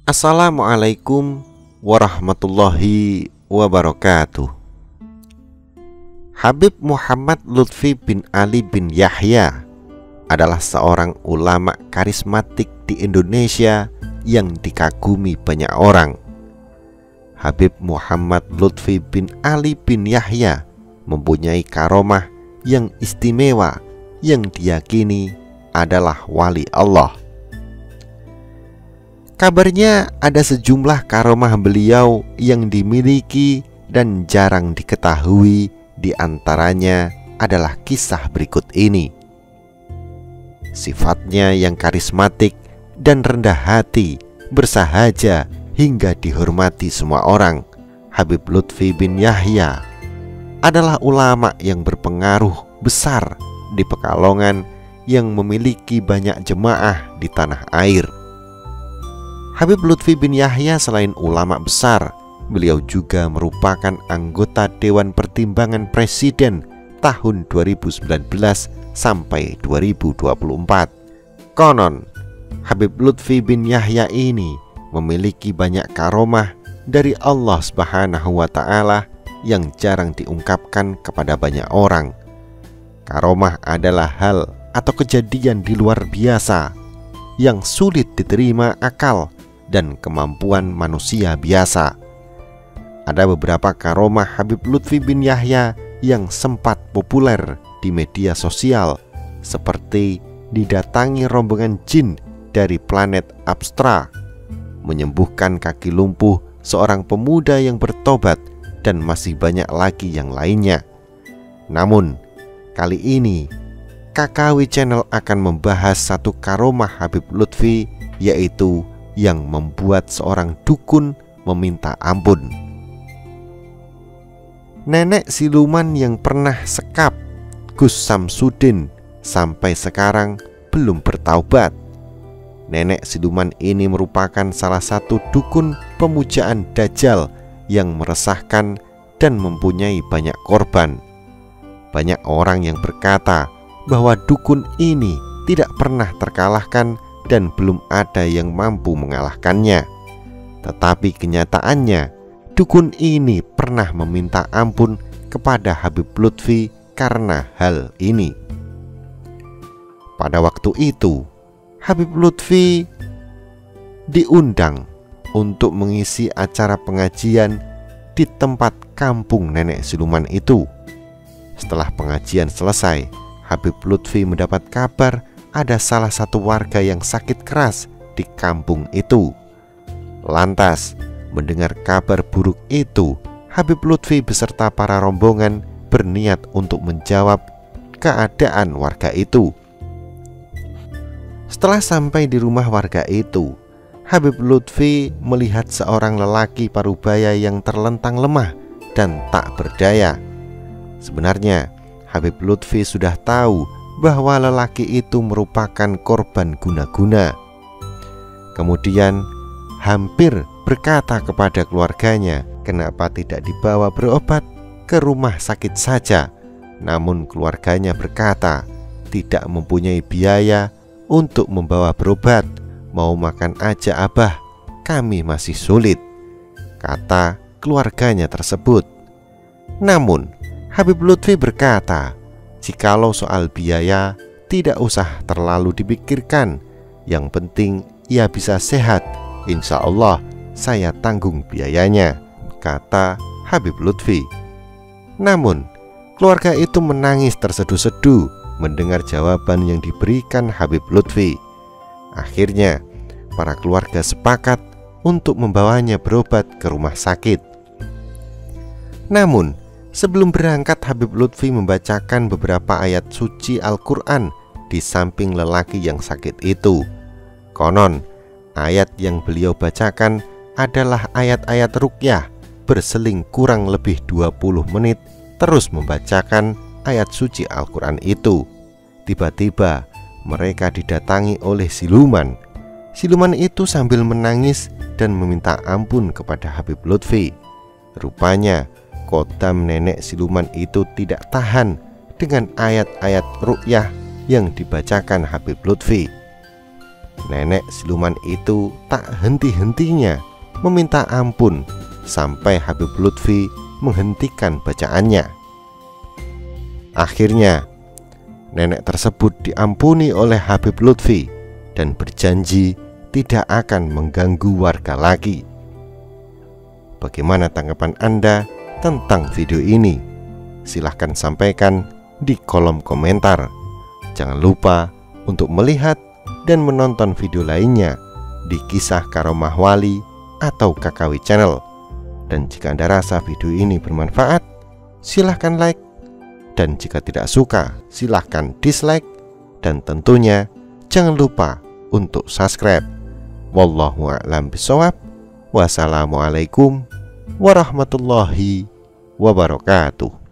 Assalamualaikum warahmatullahi wabarakatuh. Habib Muhammad Lutfi bin Ali bin Yahya adalah seorang ulama karismatik di Indonesia yang dikagumi banyak orang. Habib Muhammad Lutfi bin Ali bin Yahya mempunyai karomah yang istimewa yang diyakini adalah wali Allah. Kabarnya ada sejumlah karomah beliau yang dimiliki dan jarang diketahui. Di antaranya adalah kisah berikut ini. Sifatnya yang karismatik dan rendah hati, bersahaja hingga dihormati semua orang, Habib Lutfi bin Yahya adalah ulama yang berpengaruh besar di Pekalongan yang memiliki banyak jemaah di tanah air. Habib Lutfi bin Yahya selain ulama besar, beliau juga merupakan anggota Dewan Pertimbangan Presiden tahun 2019 sampai 2024. Konon, Habib Lutfi bin Yahya ini memiliki banyak karomah dari Allah Subhanahu wa Ta'ala yang jarang diungkapkan kepada banyak orang. Karomah adalah hal atau kejadian di luar biasa yang sulit diterima akal dan kemampuan manusia biasa. Ada beberapa karomah Habib Lutfi bin Yahya yang sempat populer di media sosial, seperti didatangi rombongan jin dari planet Apstra, menyembuhkan kaki lumpuh seorang pemuda yang bertobat, dan masih banyak lagi yang lainnya. Namun, kali ini KKW Channel akan membahas satu karomah Habib Lutfi, yaitu yang membuat seorang dukun meminta ampun. Nenek siluman yang pernah sekap Gus Samsudin sampai sekarang belum bertaubat. Nenek siluman ini merupakan salah satu dukun pemujaan Dajjal yang meresahkan dan mempunyai banyak korban. Banyak orang yang berkata bahwa dukun ini tidak pernah terkalahkan dan belum ada yang mampu mengalahkannya. Tetapi kenyataannya, dukun ini pernah meminta ampun kepada Habib Lutfi karena hal ini. Pada waktu itu, Habib Lutfi diundang untuk mengisi acara pengajian di tempat kampung nenek siluman itu. Setelah pengajian selesai, Habib Lutfi mendapat kabar ada salah satu warga yang sakit keras di kampung itu. Lantas, mendengar kabar buruk itu, Habib Lutfi beserta para rombongan berniat untuk menjawab keadaan warga itu. Setelah sampai di rumah warga itu, Habib Lutfi melihat seorang lelaki parubaya yang terlentang lemah dan tak berdaya. Sebenarnya, Habib Lutfi sudah tahu bahwa lelaki itu merupakan korban guna-guna. Kemudian hampir berkata kepada keluarganya, kenapa tidak dibawa berobat ke rumah sakit saja. Namun keluarganya berkata tidak mempunyai biaya untuk membawa berobat. Mau makan aja abah, kami masih sulit, kata keluarganya tersebut. Namun Habib Lutfi berkata, jikalau soal biaya tidak usah terlalu dipikirkan, yang penting ia bisa sehat, insya Allah saya tanggung biayanya, kata Habib Lutfi. Namun keluarga itu menangis terseduh-seduh mendengar jawaban yang diberikan Habib Lutfi. Akhirnya para keluarga sepakat untuk membawanya berobat ke rumah sakit. Namun sebelum berangkat, Habib Lutfi membacakan beberapa ayat suci Al-Quran di samping lelaki yang sakit itu. Konon, ayat yang beliau bacakan adalah ayat-ayat ruqyah. Berseling kurang lebih 20 menit terus membacakan ayat suci Al-Quran itu. Tiba-tiba mereka didatangi oleh siluman. Siluman itu sambil menangis dan meminta ampun kepada Habib Lutfi. Rupanya kodam nenek siluman itu tidak tahan dengan ayat-ayat ruqyah yang dibacakan Habib Lutfi. Nenek siluman itu tak henti-hentinya meminta ampun sampai Habib Lutfi menghentikan bacaannya. Akhirnya nenek tersebut diampuni oleh Habib Lutfi dan berjanji tidak akan mengganggu warga lagi. Bagaimana tanggapan Anda tentang video ini? Silahkan sampaikan di kolom komentar. Jangan lupa untuk melihat dan menonton video lainnya di Kisah Karomah Wali atau KKW Channel. Dan jika Anda rasa video ini bermanfaat, silahkan like. Dan jika tidak suka, silahkan dislike. Dan tentunya jangan lupa untuk subscribe. Wallahu a'lam bishawab. Wassalamualaikum warahmatullahi wabarakatuh.